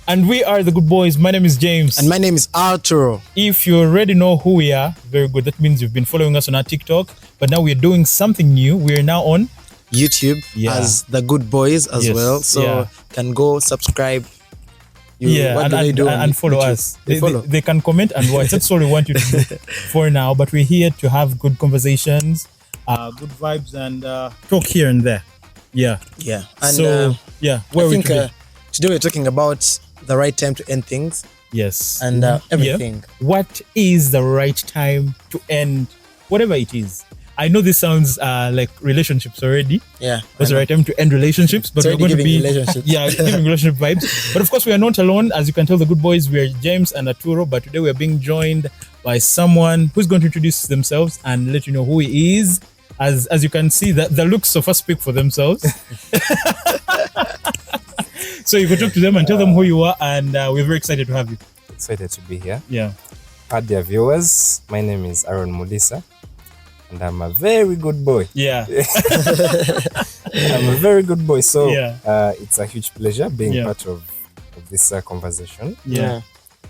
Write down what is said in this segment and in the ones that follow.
And we are the Good Boys. My name is James. And my name is Arturo. If you already know who we are, very good. That means you've been following us on our TikTok. But now we're doing something new. We're now on YouTube as the Good Boys as well. So can go subscribe. And follow us. They can comment and watch. That's all we want you to do for now. But we're here to have good conversations, good vibes, and talk here and there. Yeah. And so, where I think today we're talking about the right time to end things. Yes. And everything. Yeah. What is the right time to end whatever it is? I know this sounds like relationships already. Yeah. What's the right time to end relationships? But we're going to be relationships. giving relationship vibes. But of course, we are not alone. As you can tell, the Good Boys, we are James and Arturo. But today we are being joined by someone who's going to introduce themselves and let you know who he is. As you can see, the looks so far speak for themselves. So you can talk to them and tell them who you are, and we're very excited to have you. Excited to be here. Yeah. Hi, dear viewers. My name is Aaron Muliisa, and I'm a very good boy. Yeah. I'm a very good boy. So it's a huge pleasure being part of this conversation. Yeah.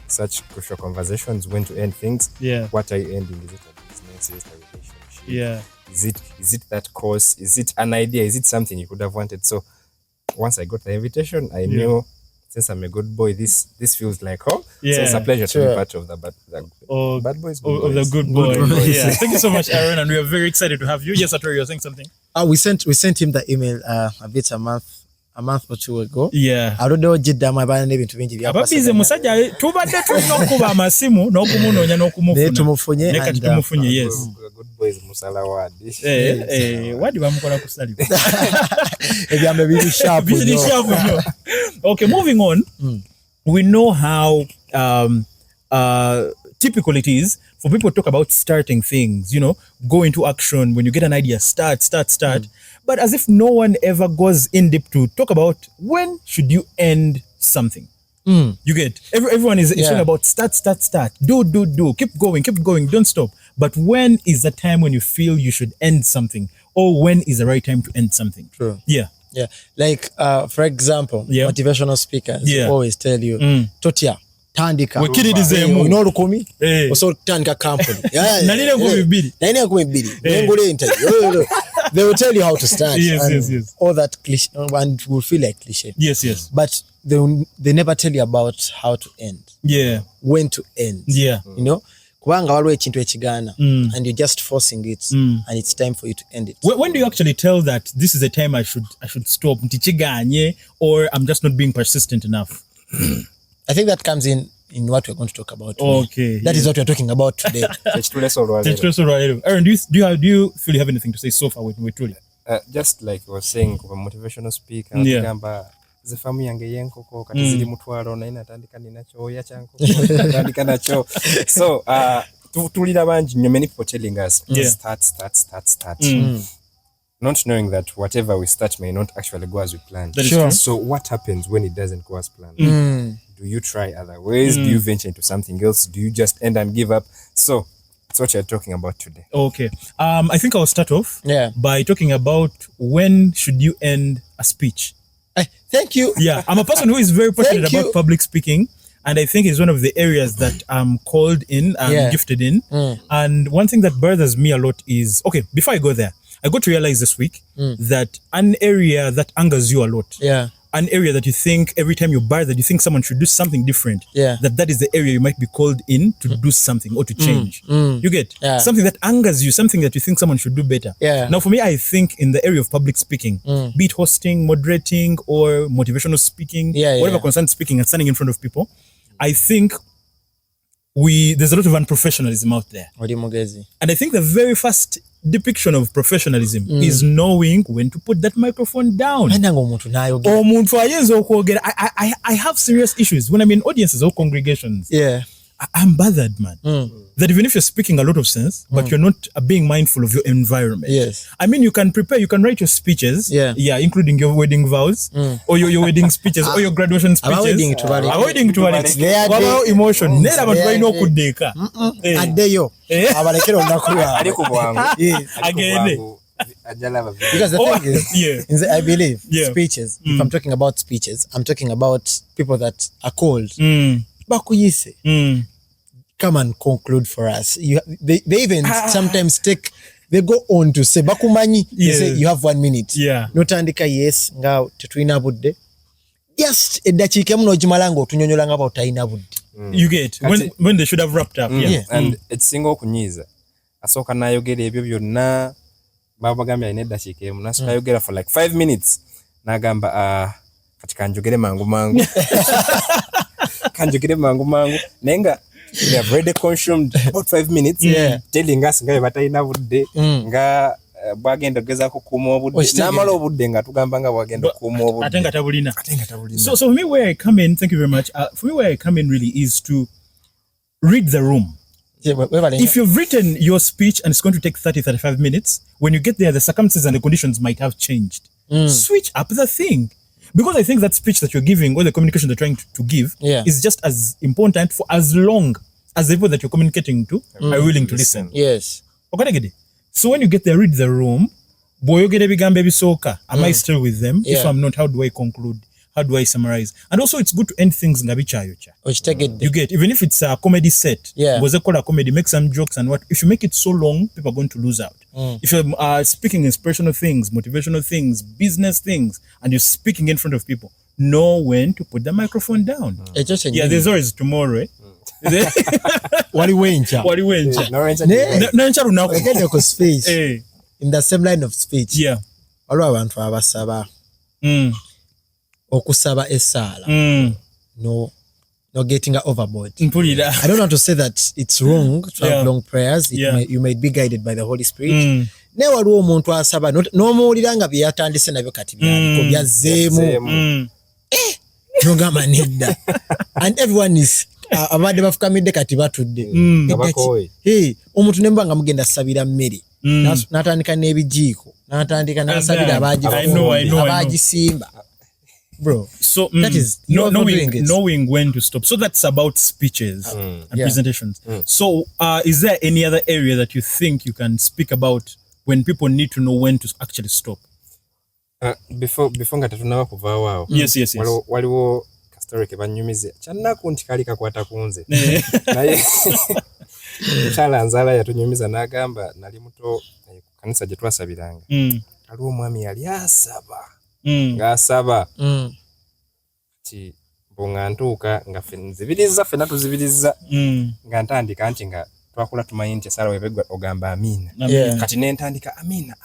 Such crucial conversations, when to end things. Yeah. What are you ending? Is it a business? Is it a relationship? Yeah. Is it that course? Is it an idea? Is it something you could have wanted? So once I got the invitation, I knew since I'm a good boy, this feels like home. Yeah. So it's a pleasure to be part of the Bad Boys. The Good Boys. Yeah. Thank you so much, Aaron, and we are very excited to have you. Yes, Arturo, you're saying something? We sent him the email a month or two ago. Yeah. I don't know jidda mabana n'ebintu bingi bya ababize musajja tubadde tulina okuba amasimu n'okumunoonya n'okumufuna tumufunye and tumufunye. Yes. Good Boys musala wadi. Wadi bamukola kusalibwa ebyambe biri sharp. Okay, moving on. We know how typical it is for people to talk about starting things, go into action. When you get an idea, start. But as if no one ever goes in deep to talk about when should you end something. You get everyone is talking about start. Do. Keep going. Don't stop. But when is the time when you feel you should end something, or when is the right time to end something? True. Yeah. Like for example, motivational speakers always tell you, Totia, tandika. Uno lukumi, oso tandika company. Nalina ngubibiri. They will tell you how to start. Yes. All that cliche, and it will feel like cliche. Yes. But they never tell you about how to end. Yeah. When to end. Yeah. Kubanga waliwo ekintu ekigaana and you're just forcing it and it's time for you to end it. When do you actually tell that this is the time I should stop, ntichiganye, or I'm just not being persistent enough? I think that comes in what we're going to talk about today. Okay. That is what we're talking about today. Aaron, do you feel you have anything to say so far with truly? Just like I was saying, a motivational speaker, zifamu yange yenkoko kati zili mutwalo na inatandika ninacho ya chanko natandika nacho. So tulira banji, many people telling us start. Not knowing that whatever we start may not actually go as we planned. Sure. So what happens when it doesn't go as planned? Do you try other ways? Do you venture into something else? Do you just end and give up? So that's what you're talking about today. Okay. I think I'll start off by talking about when should you end a speech. Thank you. Yeah, I'm a person who is very passionate about public speaking, and I think it's one of the areas that I'm called in and gifted in. And one thing that bothers me a lot is, before I go there, I got to realize this week that an area that angers you a lot, an area that you think every time you bar that you think someone should do something different, that is the area you might be called in to do something or to change. You get something that angers you, something that you think someone should do better. Now for me, I think in the area of public speaking, be it hosting, moderating, or motivational speaking, whatever concerns speaking and standing in front of people, I think there's a lot of unprofessionalism out there. And I think the very first depiction of professionalism is knowing when to put that microphone down. I have serious issues when I'm in audiences or congregations. I'm bothered, man. That even if you're speaking a lot of sense, but you're not being mindful of your environment. I mean, you can prepare, you can write your speeches, including your wedding vows, or your wedding speeches, or your graduation speeches. Avoiding to worry. Emotion. Nera bantu balina okudeeka. Addeyo. Abalekero nakuya. Agende. Because the thing is, I believe speeches. If I'm talking about speeches, I'm talking about people that are called. Bakuyise. Come and conclude for us. They even sometimes they go on to say bakumanyi. They say you have 1 minute. Notandika yes nga tetuina budde. Just eddakiika muno ogimalanga otunyonyola nga bawutaina budde. You get when they should have wrapped up. And ekisinga okunyiiza asooka n'ayogera ebyo byonna babagambye alina eddakiika emu nasooka ayogera for like 5 minutes n'agamba kati kanjogere mangu mangu naye nga they have already consumed about 5 minutes telling us nga batalina budde nga bwagenda gezaako kuuma obudde n'amala obudde nga tugamba nga bwagenda kuuma obudde ate nga tabulina. So for me where I come in, thank you very much, for me where I come in really is to read the room. If you've written your speech and it's going to take 30-35 minutes, when you get there the circumstances and the conditions might have changed. Switch up the thing. Because I think that speech that you're giving or the communication they're trying to give is just as important for as long as the people that you're communicating to are willing to listen. Yes. So when you get there, read the room. Am I still with them? If I'm not, how do I conclude? How do I summarize? And also it's good to end things ngabichayocha. You get, even if it's a comedy set, was a call a comedy, make some jokes and what. If you make it so long, people are going to lose out. If you're speaking inspirational things, motivational things, business things, and you're speaking in front of people, know when to put the microphone down. There's always tomorrow. Eh? Waliwencha. Speech. In the same line of speech. Waliwo abantu abasaba. Okusaba esala. No getting overboard. I don't want to say that it's wrong to have long prayers. You might be guided by the Holy Spirit. Ne waliwo omuntu asaba n'omuwulira nga byatandise nabyo kati byaliko byazeemu. Nogamba nedda. And everyone is abadde bafukamidde kati batudde. Omuntu ne mbanga mugenda sabira mmere. N'atandika n'ebijiiko. N'atandika n'asabira abagisimba. Bro, so that is knowing when to stop. So that's about speeches and presentations. So is there any other area that you think you can speak about when people need to know when to actually stop? Before nga tetunaba kuva waawo. Yes. Waliwo kasitore ke banyumize. Kyannaku nti kali kakwata kunze. Naye Chala Nzala yatunyumiza n'agamba nali muto kanisa gye twasabiranga. Aliwo omwami yali asaba. Ng'asaba ti bunga ntuuka nga ffenna tuzibiriza nga ntandika nti nga twakula tumanyi nti esala webegwa ogamba amina kati ne ntandika amina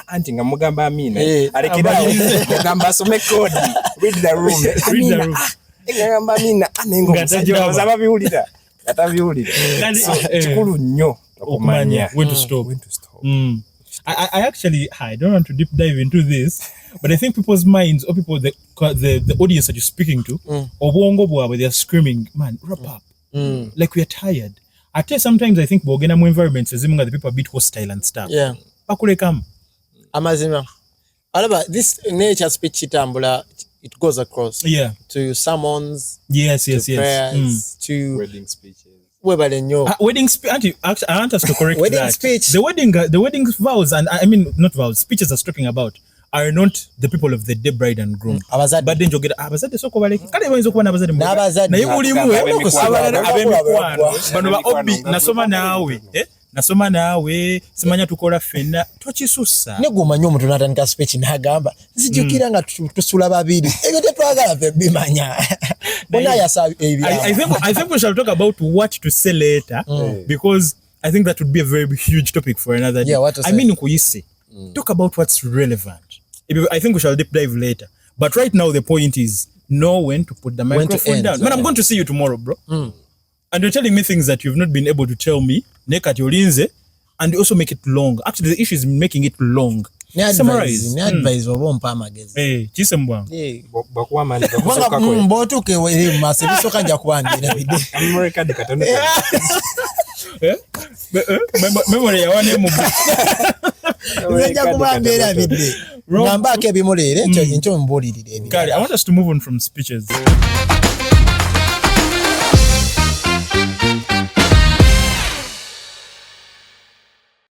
anti nga mugamba amina alekerawo ogamba asome kodi read the room ngamba amina anengo musajja ababiwulira atabiwulira kikulu nnyo okumanya when to stop. I actually, I don't want to deep dive into this, but I think people's minds or people, the audience that you're speaking to, or they are screaming, man, wrap up. Like we are tired. I tell you, sometimes I think bogena mu environments as the people are a bit hostile and stuff. Bakule kam. Amazima. Alaba, this nature speech itambula, it goes across. To sermons. Yes. Prayers, to wedding speeches. Wedding speech. I want us to correct wedding that. Speech. The wedding vows, and I mean not vows, speeches I was talking about are not the people of the dead bride and groom. But then you get abazade soko baleki. Kale wenzo kuba nabazade mu. Na yimulimu kusabala abemikwano. Bano ba obi nasoma nawe simanya tukola fenna tokisusa. Ne gumanya omuntu natandika speech n'agamba nzijukira nga tusula babiri. Ebyo tetwagala fe bimanya. I think we shall talk about what to say later because I think that would be a very huge topic for another day. I mean, talk about what's relevant. I think we shall deep dive later. But right now, the point is know when to put the microphone down. Man, I'm going to see you tomorrow, bro. And you're telling me things that you've not been able to tell me. And you also make it long. Actually, the issue is making it long. Summarize. Advise obompa amagezi. Chisembwa. Bakuwa mani bakusoka kwe. Mbotuke wele masebisoka nja kuandira bide. America de katoneka. Memory ya wane mubu. Nja kuandira bide. Ngamba ke bimolere ncho mbulirire. Kari, I want us to move on from speeches.